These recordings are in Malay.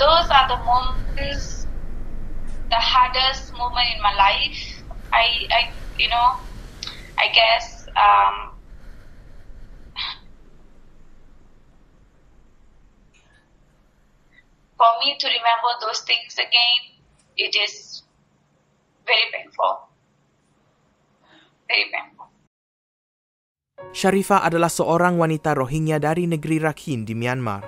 those are the moments, the hardest moment in my life. I guess for me to remember those things again, it is very painful. Very painful. Sharifah adalah seorang wanita Rohingya dari negeri Rakhine di Myanmar.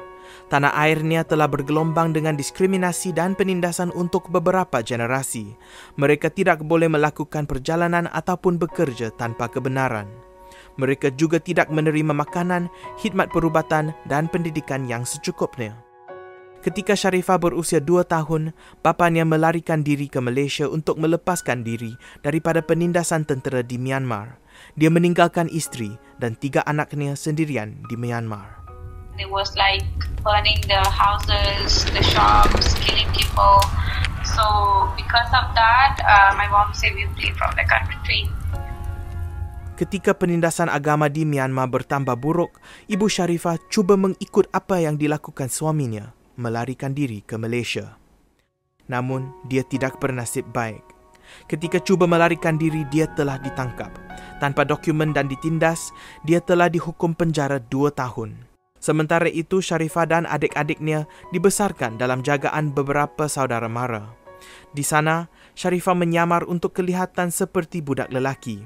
Tanah airnya telah bergelombang dengan diskriminasi dan penindasan untuk beberapa generasi. Mereka tidak boleh melakukan perjalanan ataupun bekerja tanpa kebenaran. Mereka juga tidak menerima makanan, khidmat perubatan dan pendidikan yang secukupnya. Ketika Sharifah berusia 2 tahun, bapanya melarikan diri ke Malaysia untuk melepaskan diri daripada penindasan tentera di Myanmar. Dia meninggalkan isteri dan 3 anaknya sendirian di Myanmar. It was like burning the houses, the shops, killing people. So because of that, my mom said we flee from the country. Ketika penindasan agama di Myanmar bertambah buruk, Ibu Sharifah cuba mengikut apa yang dilakukan suaminya, melarikan diri ke Malaysia. Namun, dia tidak bernasib baik. Ketika cuba melarikan diri, dia telah ditangkap. Tanpa dokumen dan ditindas, dia telah dihukum penjara 2 tahun. Sementara itu, Sharifah dan adik-adiknya dibesarkan dalam jagaan beberapa saudara mara. Di sana, Sharifah menyamar untuk kelihatan seperti budak lelaki.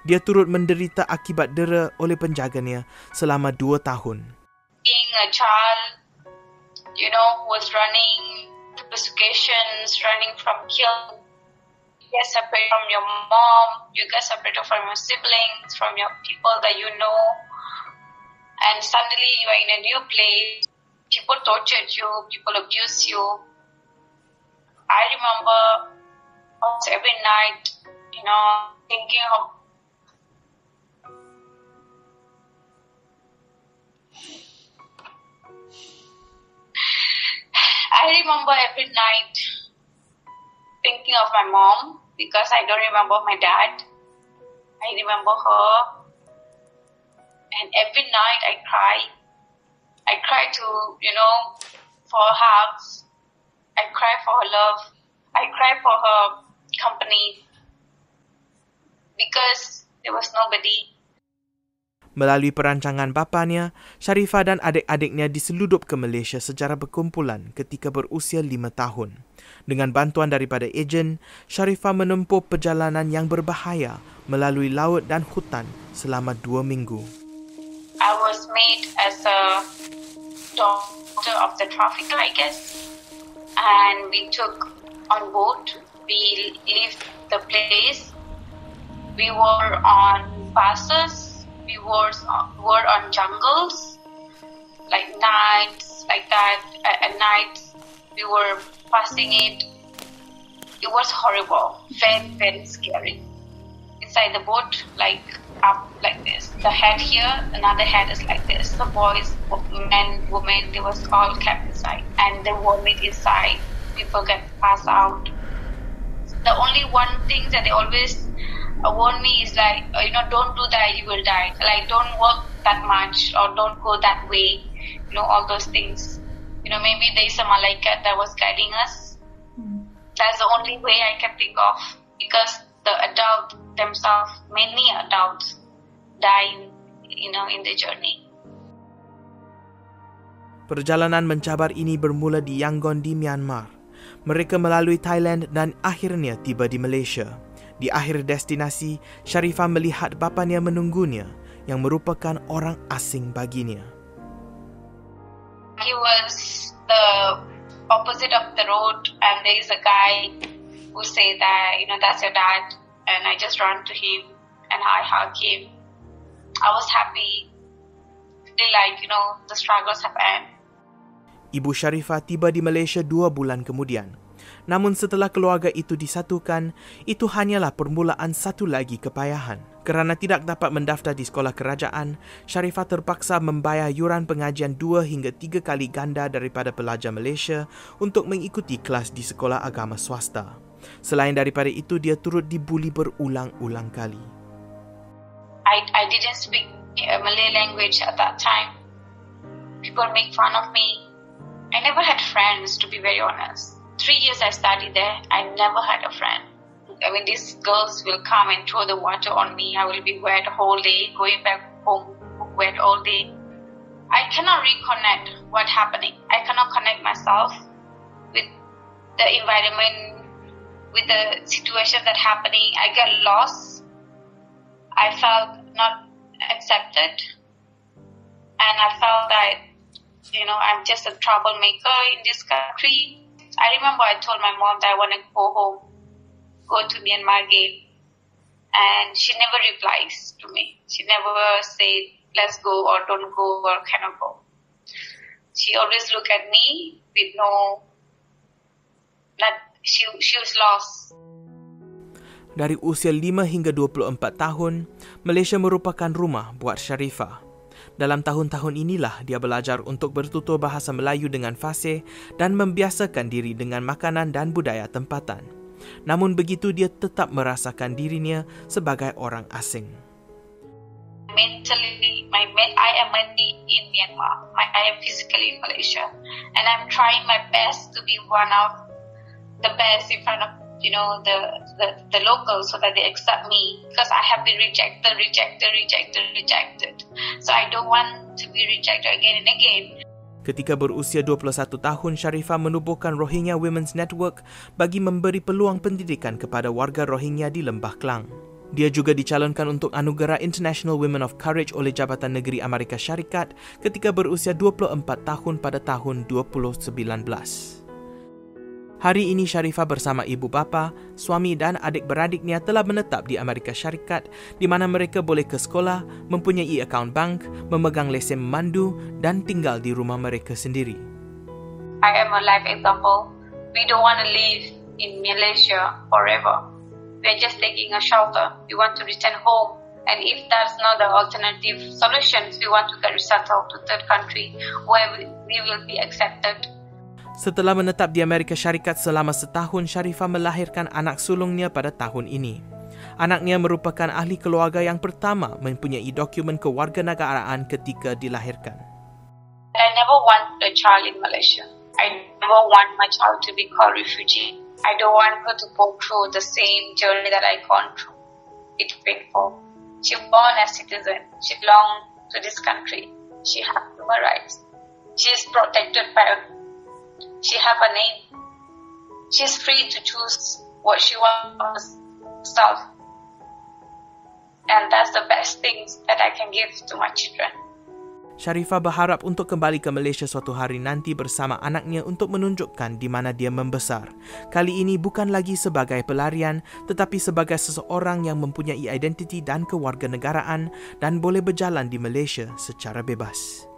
Dia turut menderita akibat dera oleh penjaganya selama 2 tahun. Being a child, who was running persecutions, running from kill, you get separated from your mom, you get separated from your siblings, from your people that you know, and suddenly you are in a new place, people tortured you, people abuse you. I remember almost every night, thinking of my mom because I don't remember my dad. I remember her, and every night I cry. I cry for hugs. I cry for her love. I cry for her company because there was nobody. Melalui perancangan bapanya, Sharifah dan adik-adiknya diseludup ke Malaysia secara berkumpulan ketika berusia 5 tahun. Dengan bantuan daripada ejen, Sharifah menempuh perjalanan yang berbahaya melalui laut dan hutan selama 2 minggu. I was made as a doctor of the trafficker, I guess. And we took on boat. We left the place. We were on buses. We were on jungles, like nights, like that. At night, we were passing it. It was horrible, very, very scary. Inside the boat, like up like this. The head here, another head is like this. The boys, men, women, they was all kept inside. And they vomit inside. People get passed out. The only one thing that they always warn me is like, don't do that, you will die. Like, don't work that much or don't go that way. All those things. Maybe there is a malaikat that was guiding us. That's the only way I can think of. Because the adults themselves, many adults die, in the journey. Perjalanan mencabar ini bermula di Yangon di Myanmar. Mereka melalui Thailand dan akhirnya tiba di Malaysia. Di akhir destinasi, Sharifah melihat bapanya menunggunya yang merupakan orang asing baginya. He was the opposite of the road and there is a guy who said that, that's your dad. And I just ran to him and I hugged him. I was happy. Feel like, the struggles have ended. Ibu Sharifah tiba di Malaysia 2 bulan kemudian. Namun setelah keluarga itu disatukan, itu hanyalah permulaan satu lagi kepayahan. Kerana tidak dapat mendaftar di sekolah kerajaan, Sharifah terpaksa membayar yuran pengajian 2 hingga 3 kali ganda daripada pelajar Malaysia untuk mengikuti kelas di sekolah agama swasta. Selain daripada itu, dia turut dibuli berulang-ulang kali. I didn't speak Malay language at that time. People make fun of me I never had friends, to be very honest. 3 years I studied there, I never had a friend. I mean, these girls will come and throw the water on me. I will be wet the whole day, going back home wet all day. I cannot reconnect what's happening. I cannot connect myself with the environment, with the situation that's happening. I get lost. I felt not accepted. And I felt that, I'm just a troublemaker in this country. I remember I told my mom that I want to go home, go to Myanmar again. And she never replies to me. She never said, let's go or don't go or cannot go. She always look at me with she was lost. Dari usia 5 hingga 24 tahun, Malaysia merupakan rumah buat Sharifah. Dalam tahun-tahun inilah dia belajar untuk bertutur bahasa Melayu dengan fasih dan membiasakan diri dengan makanan dan budaya tempatan. Namun begitu dia tetap merasakan dirinya sebagai orang asing. Mentally, I am mentally in Myanmar. I am physically in Malaysia. And I'm trying my best to be one of the best in front of, the locals so that they accept me. Because I have been rejected. So I don't want to be rejected again and again. Ketika berusia 21 tahun, Sharifah menubuhkan Rohingya Women's Network bagi memberi peluang pendidikan kepada warga Rohingya di Lembah Klang. Dia juga dicalonkan untuk anugerah International Women of Courage oleh Jabatan Negeri Amerika Syarikat ketika berusia 24 tahun pada tahun 2019. Hari ini Sharifah bersama ibu bapa, suami dan adik-beradiknya telah menetap di Amerika Syarikat di mana mereka boleh ke sekolah, mempunyai akaun bank, memegang lesen memandu dan tinggal di rumah mereka sendiri. I am a life example. We don't want to live in Malaysia forever. We are just taking a shelter. We want to return home. And if that's not the alternative solutions, we want to get resettled to third country where we will be accepted. Setelah menetap di Amerika Syarikat selama setahun, Sharifah melahirkan anak sulungnya pada tahun ini. Anaknya merupakan ahli keluarga yang pertama mempunyai dokumen kewarganegaraan ketika dilahirkan. I never want a child in Malaysia. I never want my child to be called refugee. I don't want her to go through the same journey that I gone through. It's painful. She born as citizen. She belongs to this country. She has human rights. She is protected by. She have a name. She is free to choose what she wants herself. And that's the best things that I can give to my children. Sharifah berharap untuk kembali ke Malaysia suatu hari nanti bersama anaknya untuk menunjukkan di mana dia membesar. Kali ini bukan lagi sebagai pelarian, tetapi sebagai seseorang yang mempunyai identiti dan kewarganegaraan dan boleh berjalan di Malaysia secara bebas.